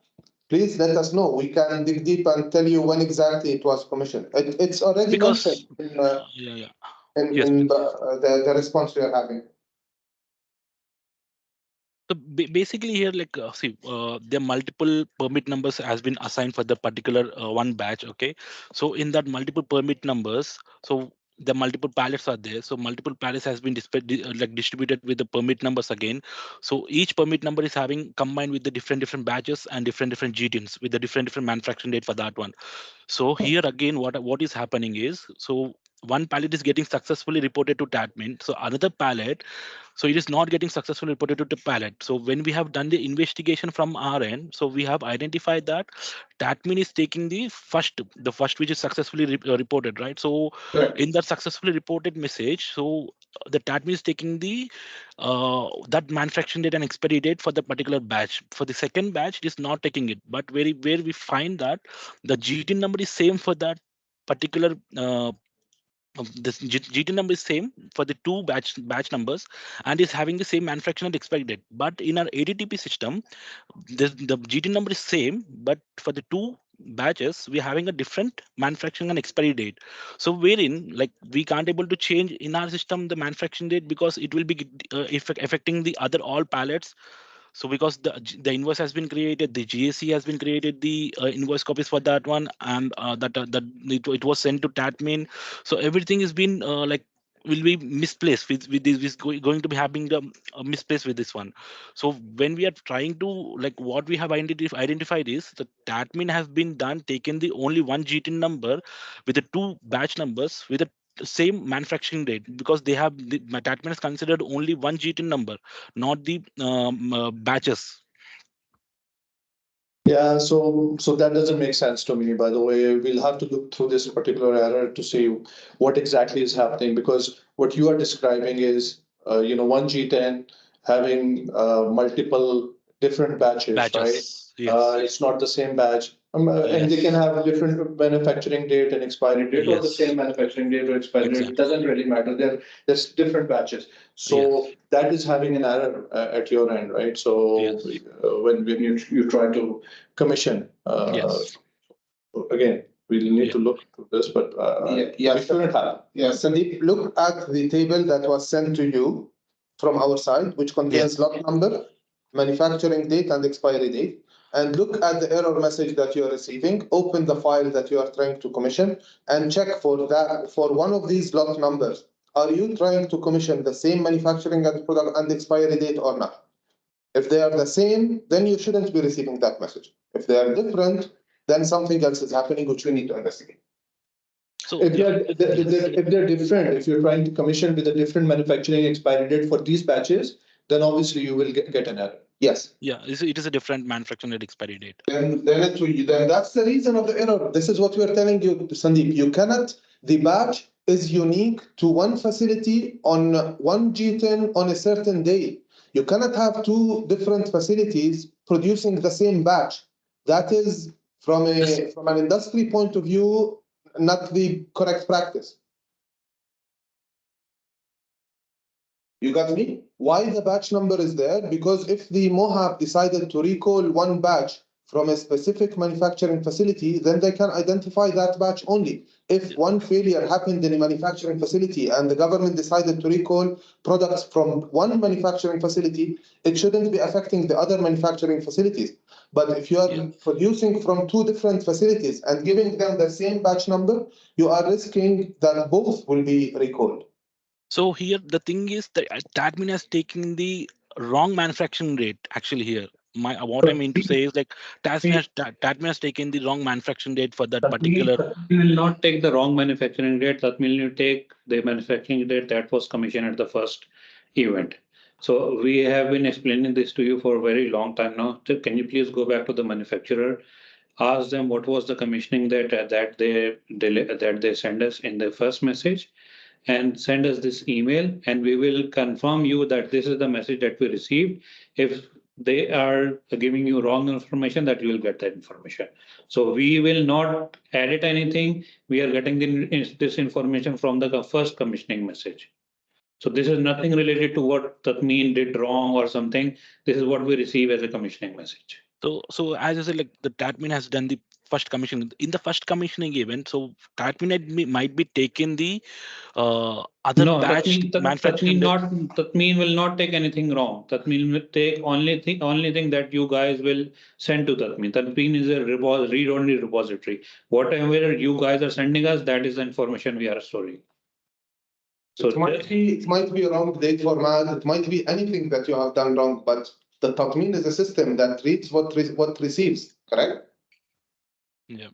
please let us know. We can dig deep and tell you when exactly it was commissioned. It's already mentioned Because in, yeah, yeah. in, Yes. in the response we are having. So basically here, like, see, there are multiple permit numbers has been assigned for the particular one batch. Okay, so in that multiple permit numbers, so the multiple pallets are there. So multiple pallets has been like distributed with the permit numbers again. So each permit number is having combined with the different batches and different GTINs with the different manufacturing date for that one. So here again, what is happening is, so one pallet is getting successfully reported to Tatmin. So another pallet, so it is not getting successfully reported to the pallet. So when we have done the investigation from our end, so we have identified that Tatmin is taking the first which is successfully reported, right? So Correct. in that successfully reported message, so the Tatmin is taking the that manufacturing date and expiry date for the particular batch. For the second batch, it is not taking it, but where we find that the GT number is same for that particular this GT number is same for the two batch numbers and is having the same manufacturing and expiry date. But in our ADTP system, the GT number is same, but for the two batches, we're having a different manufacturing and expiry date. So wherein like we can't able to change in our system the manufacturing date because it will be affecting the other all pallets. So because the invoice has been created, the GAC has been created, the invoice copies for that one, and that it was sent to Tatmain. So everything has been like will be misplaced with this going to be having a misplace with this one. So when we are trying to, like, what we have identified is the Tatmin has been done taken the only one GTIN number with the two batch numbers with the same manufacturing date, because they have the Tatmin has considered only one GTIN number, not the batches. Yeah, so that doesn't make sense to me. By the way, we'll have to look through this particular error to see what exactly is happening, because what you are describing is, one G10 having multiple different batches, right? Batches, yes. It's not the same batch. And they can Yes. have different manufacturing date and expiry date, or the Yes, same manufacturing date or expiry date. It exactly. doesn't really matter. There's different batches. Yes, So that is having an error at your end, right? So yes, when you try to commission, yes, again, we'll need yeah, to look to this, but Yeah, it shouldn't happen. yes, Sandeep, look at the table that was sent to you from our side, which contains yes, lot number, manufacturing date, and expiry date. And look at the error message that you are receiving. Open the file that you are trying to commission and check for that for one of these lot numbers. Are you trying to commission the same manufacturing and product and expiry date or not? If they are the same, then you shouldn't be receiving that message. If they are different, then something else is happening which we need to investigate. so If yeah, they're different, if you're trying to commission with a different manufacturing expiry date for these batches, then obviously you will get an error. Yes. yeah, it is a different manufacturing date expiry date. Then that's the reason of the error. This is what we are telling you, Sandeep. You cannot. The batch is unique to one facility on one G10 on a certain day. You cannot have two different facilities producing the same batch. That is This, from an industry point of view, not the correct practice. You got me? Why the batch number is there? Because if the Mohab decided to recall one batch from a specific manufacturing facility, then they can identify that batch only. If one failure happened in a manufacturing facility and the government decided to recall products from one manufacturing facility, it shouldn't be affecting the other manufacturing facilities. But if you are yeah. producing from two different facilities and giving them the same batch number, you are risking that both will be recalled. So here the thing is that Tatmin has taken the wrong manufacturing rate actually here. My what I mean to say is like Tatmin has taken the wrong manufacturing date for that particular. You will not take the wrong manufacturing date. That means you take the manufacturing date that was commissioned at the first event. So we have been explaining this to you for a very long time now. So can you please go back to the manufacturer, ask them what was the commissioning date that they send us in the first message, and send us this email, and we will confirm you that this is the message that we received. If they are giving you wrong information, that you will get that information. So we will not edit anything. We are getting this information from the first commissioning message. So this is nothing related to what Tatmeen did wrong or something. This is what we receive as a commissioning message. So as I said, like the Tatmin has done the first commission in the first commissioning event. So Tatmin might be taken the other No, batch manufacturing date. that mean will not take anything wrong. That mean will take only thing that you guys will send to that mean. That mean is a read-only repository. Whatever you guys are sending us, that is the information we are storing. So It might be a wrong date format. It might be anything that you have done wrong. But the Tatmeen is a system that reads what receives. Correct? Yeah.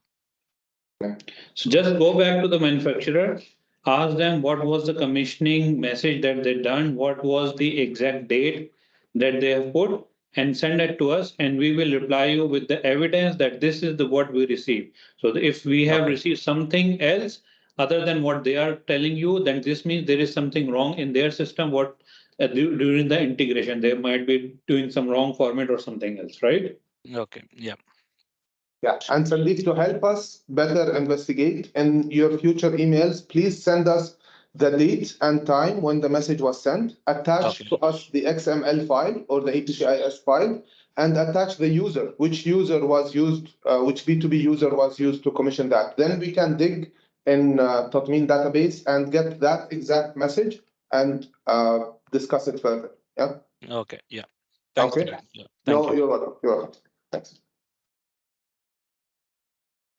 So just go back to the manufacturer, ask them what was the commissioning message that they done, what was the exact date that they have put, and send it to us, and we will reply you with the evidence that this is the what we received. So if we have Okay. received something else other than what they are telling you, then this means there is something wrong in their system. What during the integration they might be doing some wrong format or something else, right? Okay. Yeah. Yeah. And Sandeep, to help us better investigate in your future emails, please send us the date and time when the message was sent. Attach Okay. to us the XML file or the APCIS file, and attach the user, which user was used, which B2B user was used to commission that. Then we can dig in Tatmeen database and get that exact message and discuss it further. Yeah. Okay. Yeah. Thanks for Okay. that. Yeah. Thank No, you. you're welcome. You're welcome. Thanks.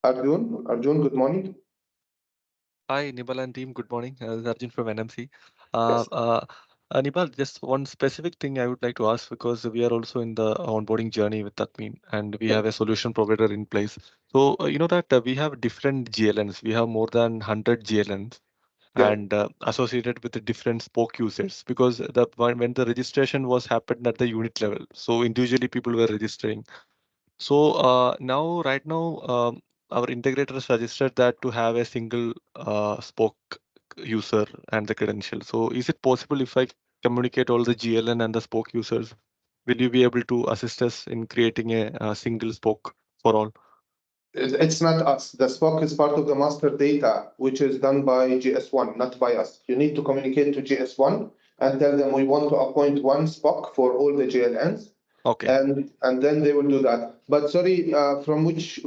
Arjun, good morning. Hi, Nibal and team. Good morning. This is Arjun from NMC. Yes. Nibal, just one specific thing I would like to ask because we are also in the onboarding journey with Tatmeen and we have a solution provider in place. So, you know that we have different GLNs. We have more than 100 GLNs Yeah. and associated with the different spoke users because when the registration was happened at the unit level, so individually people were registering. So right now, our integrator suggested that to have a single spoke user and the credential. So is it possible if I communicate all the GLN and the spoke users, will you be able to assist us in creating a single spoke for all? It's not us. The SPOC is part of the master data, which is done by GS1, not by us. You need to communicate to GS1 and tell them we want to appoint one SPOC for all the GLNs, Okay. and then they will do that. But sorry, from which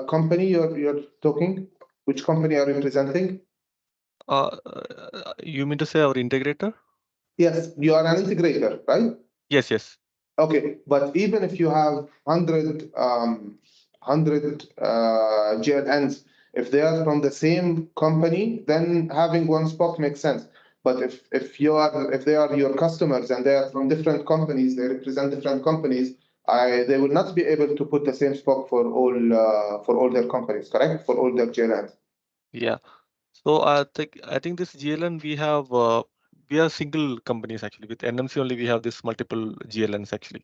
company you're talking? Which company are you representing? You mean to say our integrator? Yes, you are an integrator, right? Yes, yes. Okay, but even if you have 100 GLNs, if they are from the same company, then having one spot makes sense. But if they are your customers and they are from different companies, they represent different companies, they will not be able to put the same spot for all their companies, correct? For all their GLNs. Yeah. So I think this GLN we are single companies actually. With NMC only we have this multiple GLNs actually.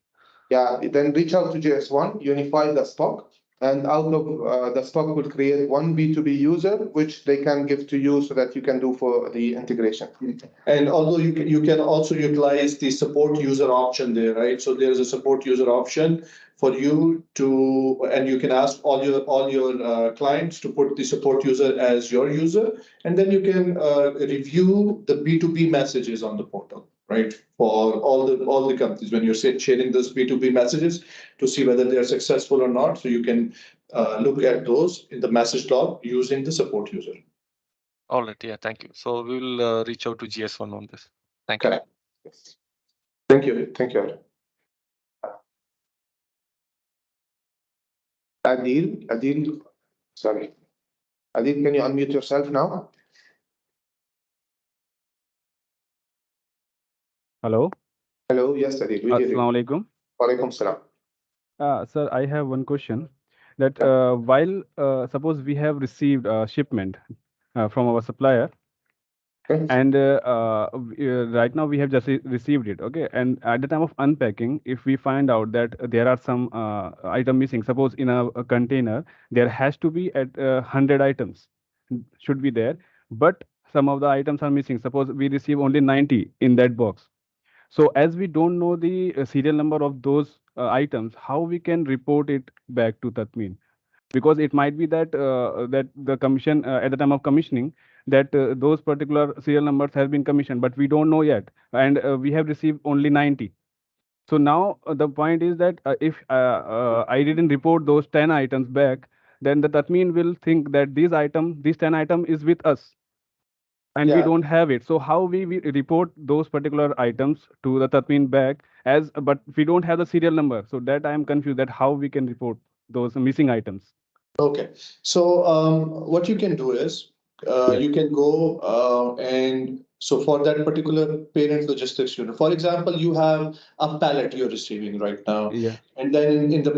Yeah, then reach out to JS1, unify the stock, and out of the stock will create one B2B user, which they can give to you so that you can do for the integration. And although you can also utilize the support user option there, right? So there's a support user option for you to, and you can ask all your clients to put the support user as your user, and then you can review the B2B messages on the portal, right? For all the companies when you're sharing those B2B messages to see whether they are successful or not. So you can look at those in the message log using the support user. All right. Yeah. Thank you. So we will reach out to GS1 on this. Thank you. Correct. Yes. Thank you. Thank you. Adil, sorry. Adil, can you unmute yourself now? Hello. Hello, yes, Adil, we hear you. Assalamu alaikum. Walaikum salam. Sir, I have one question. That while suppose we have received a shipment from our supplier, Okay. and right now we have just received it, okay? And at the time of unpacking, if we find out that there are some item missing, suppose in a container there has to be at 100 items should be there, but some of the items are missing. Suppose we receive only 90 in that box. So as we don't know the serial number of those items, how we can report it back to Tatmeen? Because it might be that that the commission at the time of commissioning that those particular serial numbers have been commissioned, but we don't know yet, and we have received only 90. So now the point is that if I didn't report those 10 items back, then the Tatmeen will think that these 10 item is with us and we Yeah. don't have it. So how we report those particular items to the Tatmeen back as, but we don't have the serial number. So that I am confused that how we can report those missing items. Okay, so what you can do is Yeah. you can go and so for that particular parent logistics unit, for example, you have a pallet you're receiving right now, Yeah. and then in the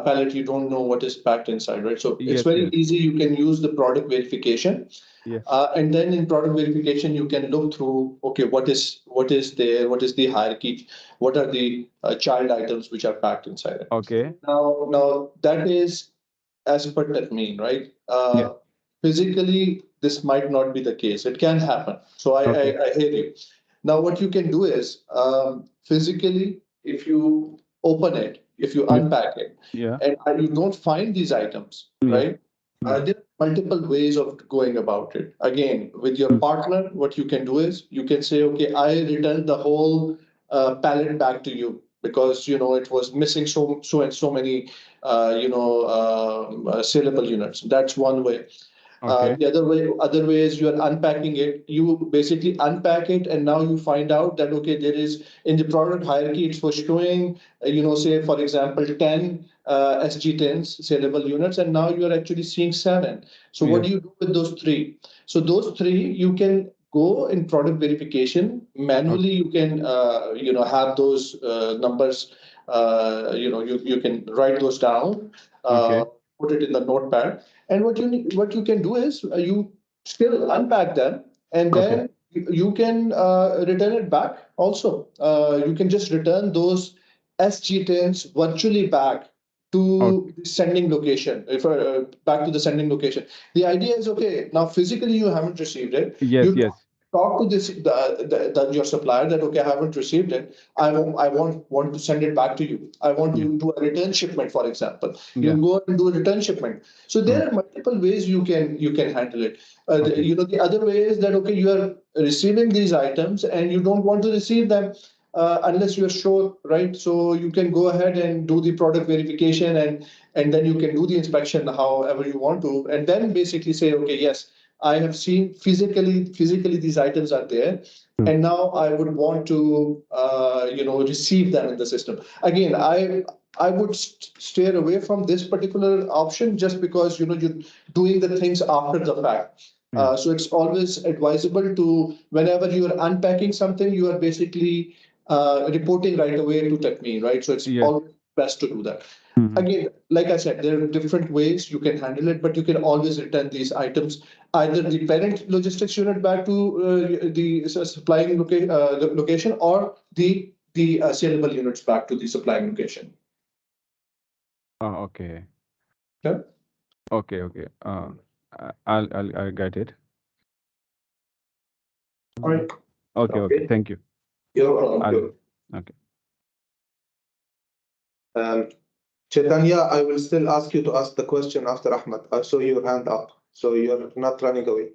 pallet you don't know what is packed inside, right? So it's Yes. very Yes. easy. You can use the product verification, Yeah. and then in product verification you can look through. Okay, what is there? What is the hierarchy? What are the child items which are packed inside it? Okay. Now that is as per that mean, right? Yeah. Physically, this might not be the case. It can happen. So Okay. I hear you. Now, what you can do is physically, if you open it, if you Yeah. unpack it, Yeah. and you don't find these items, Yeah. right? Yeah. There are multiple ways of going about it. Again, with your Mm. partner, what you can do is you can say, okay, I return the whole pallet back to you because it was missing so and so many saleable units. That's one way. Okay. The other way is you are unpacking it. You basically unpack it, and now you find out that okay, there is in the product hierarchy, it's for showing, say for example, 10 SG10s saleable units, and now you are actually seeing 7. So what do Yes. you do with those 3? So those 3 you can go in product verification manually. You can have those numbers. You can write those down, Okay. put it in the notepad, and what you can do is you still unpack them, and Okay. then you can return it back also. You can just return those SG10s virtually back Okay. to the sending location, if back to the sending location. The idea is, okay, now physically you haven't received it. Yes. You Yes. talk to your supplier that, okay, I haven't received it. I want to send it back to you. I want Yeah. to do a return shipment, for example. You Yeah. go and do a return shipment. So Mm. there are multiple ways you can handle it. Okay. The other way is that, okay, you are receiving these items and you don't want to receive them unless you are sure, right? So you can go ahead and do the product verification, and then you can do the inspection however you want to, and then basically say, okay, yes, I have seen physically these items are there, Mm. and now I would want to receive them in the system. Again, I would steer away from this particular option just because you're doing the things after the fact. Yeah. So it's always advisable to, whenever you are unpacking something, you are basically reporting right away to Tatmeen, right? So it's Yes. always best to do that. Mhm. Again, like I said, there are different ways you can handle it, but you can always return these items, either the parent logistics unit back to the supplying location, or the saleable units back to the supplying location. Oh, okay. Okay. Okay. Okay. I'll get it. All right. Okay. Okay. Okay. Thank you. You're welcome. I'll. Okay. Chaitanya, I will still ask you to ask the question after Ahmed. I saw your hand up, so you're not running away.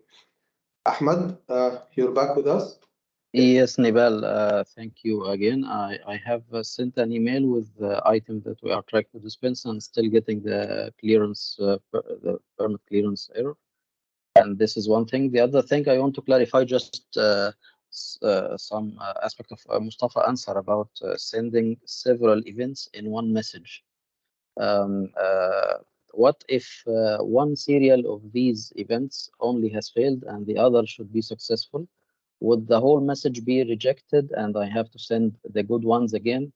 Ahmed, you're back with us? Yes, Nibal, thank you again. I have sent an email with the item that we are trying to dispense and still getting the clearance, the permit clearance error. And this is one thing. The other thing I want to clarify just some aspect of Mustafa answer about sending several events in one message. Um, uh, what if one serial of these events only has failed and the other should be successful? Would the whole message be rejected and I have to send the good ones again?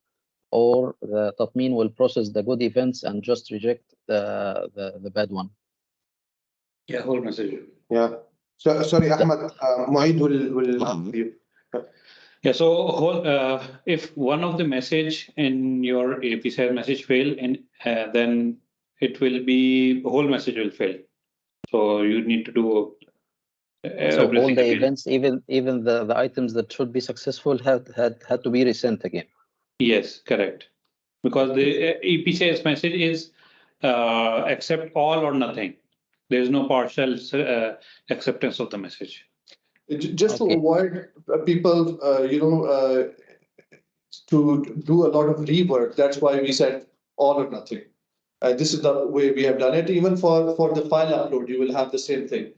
Or the Tatmeen will process the good events and just reject the bad one? Yeah, whole message. Yeah. So, sorry, Ahmed, Moeed will answer you. Yeah, so if one of the message in your API message fail, and then it will be whole message will fail. So you need to do So all everything the again. events, even the items that should be successful had to be resent again. Yes, correct. Because the EPCS message is accept all or nothing. There is no partial acceptance of the message. Just to Okay. avoid people, to do a lot of rework. That's why we said all or nothing. This is the way we have done it. Even for the file upload, you will have the same thing.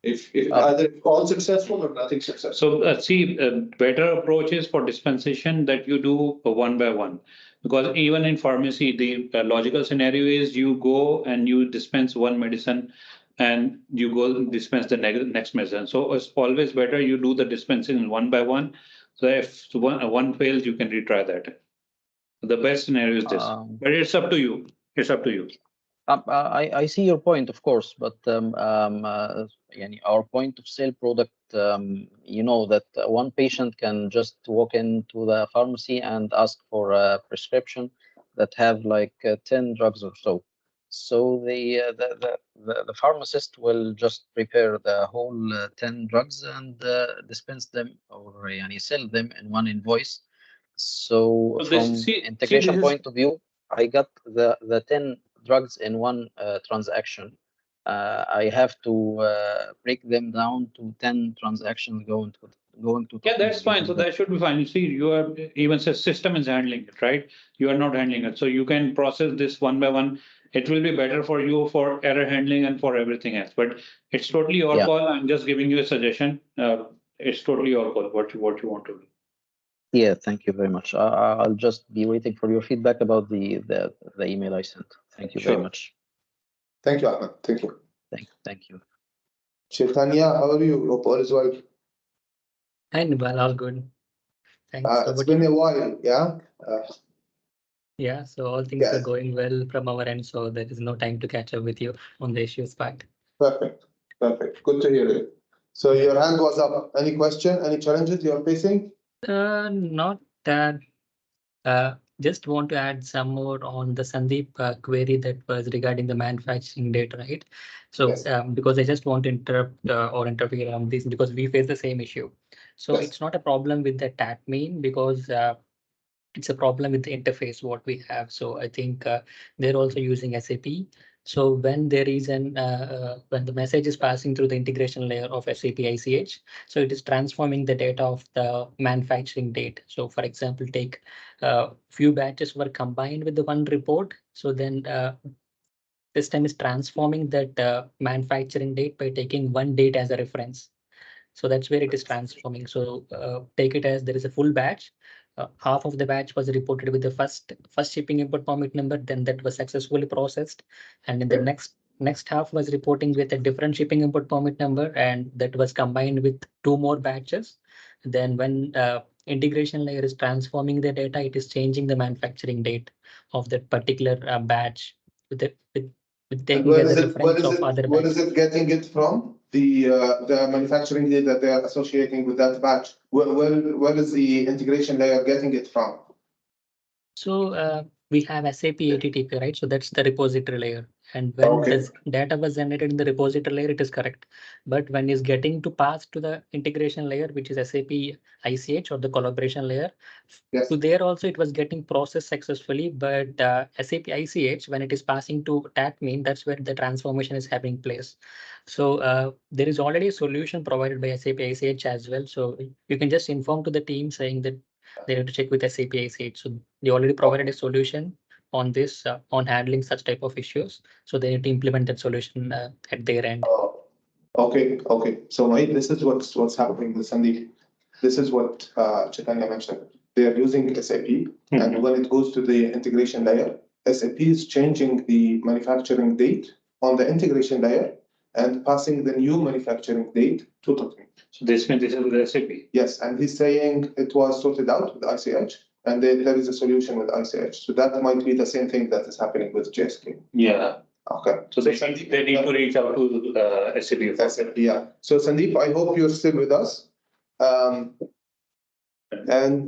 If either all successful or nothing successful. So better approach is for dispensation that you do one by one. Because even in pharmacy, the logical scenario is you go and you dispense one medicine and you go dispense the next medicine. So it's always better you do the dispensing one by one. So if one fails, you can retry that. The best scenario is this, Um, but it's up to you. It's up to you. I see your point, of course, but yani our point of sale product, that one patient can just walk into the pharmacy and ask for a prescription that have like 10 drugs or so. So the pharmacist will just prepare the whole 10 drugs and dispense them or sell them in one invoice. So So this from see integration this is point of view, I got the 10 drugs in one transaction. I have to break them down to 10 transactions going to yeah, Tatmeen that's fine. given So that. that should be fine. You see, you are even system is handling it, right? You are not handling it, so you can process this one by one it will be better for you for error handling and for everything else. But it's totally your Yeah. call. I'm just giving you a suggestion. It's totally your call what you want to do. Yeah, thank you very much. I'll just be waiting for your feedback about the email I sent. Thank you very Sure. much. Thank you, Ahmed. Thank you. Thank you. Chaitanya, how are you? Hope all is well. Hi, Nibal, all good. Thanks. How It's about been you? a while, yeah? Yeah, so all things are Yes. going well from our end, so there is no time to catch up with you on the issues part. Perfect. Perfect. Good to hear it. So your hand was up. Any question, any challenges you're facing? Not that. Just want to add some more on the Sandeep query that was regarding the manufacturing date, right? So Yes. because I just want to interrupt or interfere on this because we face the same issue. So Yes. it's not a problem with the Tatmeen because it's a problem with the interface what we have. So I think they're also using SAP. So when there is when the message is passing through the integration layer of SAP ICH, so it is transforming the data of the manufacturing date. So for example, take few batches were combined with the one report. So then this time is transforming that manufacturing date by taking one date as a reference. So that's where it is transforming. So take it as there is a full batch. Half of the batch was reported with the first shipping import permit number, then that was successfully processed. And in the next half was reporting with a different shipping import permit number, and that was combined with two more batches. Then when integration layer is transforming the data, it is changing the manufacturing date of that particular batch with taking as a reference of other where batches. is it getting it from? The manufacturing data that they are associating with that batch. Where is the integration layer getting it from? So we have SAP ATTP, right? So that's the repository layer. And when this data was generated in the repository layer, it is correct. But when it's getting to pass to the integration layer, which is SAP ICH or the collaboration layer, Yes. so there also it was getting processed successfully. But SAP ICH, when it is passing to Tatmeen, that's where the transformation is having place. So there is already a solution provided by SAP ICH as well. So you can just inform to the team saying that they need to check with SAP ICH. So they already provided a solution on this, on handling such type of issues. So they need to implement that solution at their end. Okay. So right, this is what's happening with Sandeep. This is what Chaitanya mentioned. They are using SAP, and when it goes to the integration layer, SAP is changing the manufacturing date on the integration layer and passing the new manufacturing date to Tatmeen. So this means this is with SAP. Yes, and he's saying it was sorted out with ICH, and there is a solution with ICH. So that might be the same thing that is happening with JSK. Yeah. Okay. So they need to reach out to SAP. SAP, yeah. So Sandeep, I hope you're still with us. And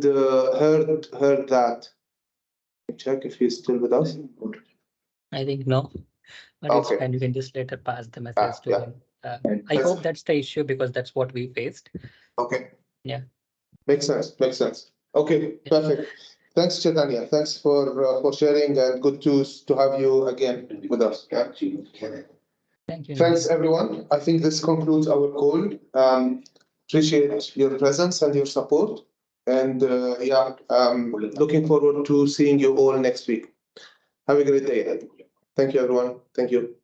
heard that. Check if he's still with us. I think no, but it's Okay. fine. You can just later pass the message to Yeah. him. I hope that's the issue because that's what we faced. Okay. Yeah. Makes sense. Okay, perfect. Thanks, Chaitanya. Thanks for sharing, and good to have you again with us. Yeah. Thank you. Thanks, everyone. I think this concludes our call. Appreciate your presence and your support. And looking forward to seeing you all next week. Have a great day. Thank you, everyone. Thank you.